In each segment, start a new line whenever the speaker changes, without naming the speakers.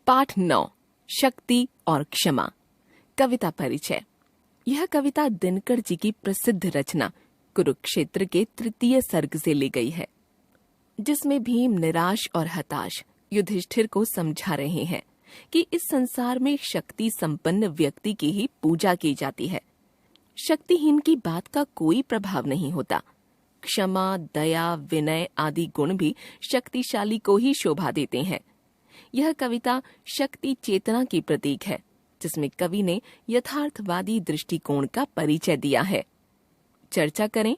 पाठ 9 शक्ति और क्षमा। कविता परिचय। यह कविता दिनकर जी की प्रसिद्ध रचना कुरुक्षेत्र के 3 सर्ग से ली गई है, जिसमें भीम निराश और हताश युधिष्ठिर को समझा रहे हैं कि इस संसार में शक्ति संपन्न व्यक्ति की ही पूजा की जाती है। शक्तिहीन की बात का कोई प्रभाव नहीं होता। क्षमा, दया, विनय आदि गुण भी शक्तिशाली को ही शोभा देते हैं। यह कविता शक्ति चेतना की प्रतीक है, जिसमें कवि ने यथार्थवादी दृष्टिकोण का परिचय दिया है। चर्चा करें,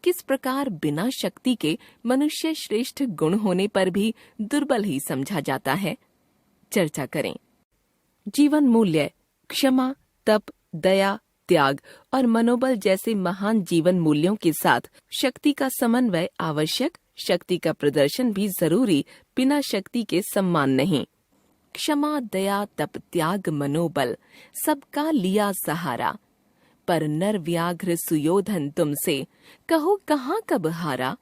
किस प्रकार बिना शक्ति के मनुष्य श्रेष्ठ गुण होने पर भी दुर्बल ही समझा जाता है। चर्चा करें। जीवन मूल्य क्षमा, तप, दया, त्याग और मनोबल जैसे महान जीवन मूल्यों के साथ शक्ति का समन्वय आवश्यक, शक्ति का प्रदर्शन भी जरूरी, बिना शक्ति के सम्मान नहीं। क्षमा, दया, तप, त्याग, मनोबल सबका लिया सहारा, पर नर व्याघ्र सुयोधन तुमसे कहो कहाँ कब हारा।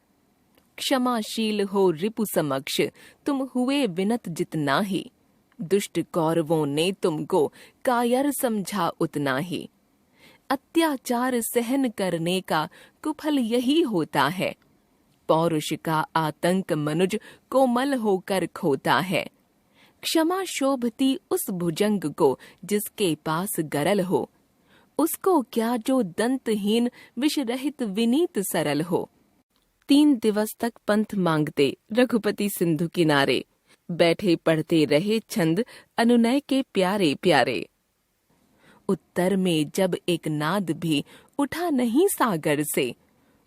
क्षमाशील हो रिपु समक्ष तुम हुए विनत जितना ही, दुष्ट कौरवों ने तुमको कायर समझा उतना ही। अत्याचार सहन करने का कुफल यही होता है, पौरुष का आतंक मनुज कोमल होकर खोता है। क्षमा शोभती उस भुजंग को जिसके पास गरल हो, उसको क्या जो दंतहीन विष रहित विनीत सरल हो। 3 दिवस तक पंथ मांगते रघुपति सिंधु किनारे, बैठे पढ़ते रहे छंद अनुनय के प्यारे प्यारे। उत्तर में जब एक नाद भी उठा नहीं सागर से,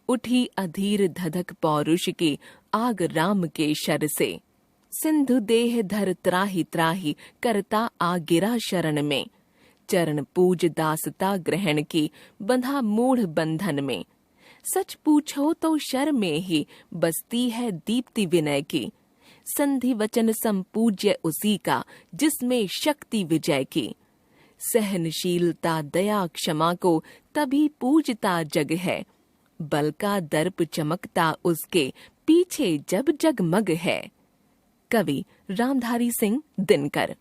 उठी अधीर धधक पौरुष की आग राम के शर से। सिंधु देह धर त्राहि त्राहि करता आ गिरा शरण में, चरण पूज दासता ग्रहण की बंधा मूढ़ बंधन में। सच पूछो तो शर में ही बसती है दीप्ति विनय की, संधि वचन संपूज्य उसी का जिसमें शक्ति विजय की। सहनशीलता दया क्षमा को तभी पूजता जग है, बल का दर्प चमकता उसके पीछे जब जगमग है। कवि रामधारी सिंह दिनकर।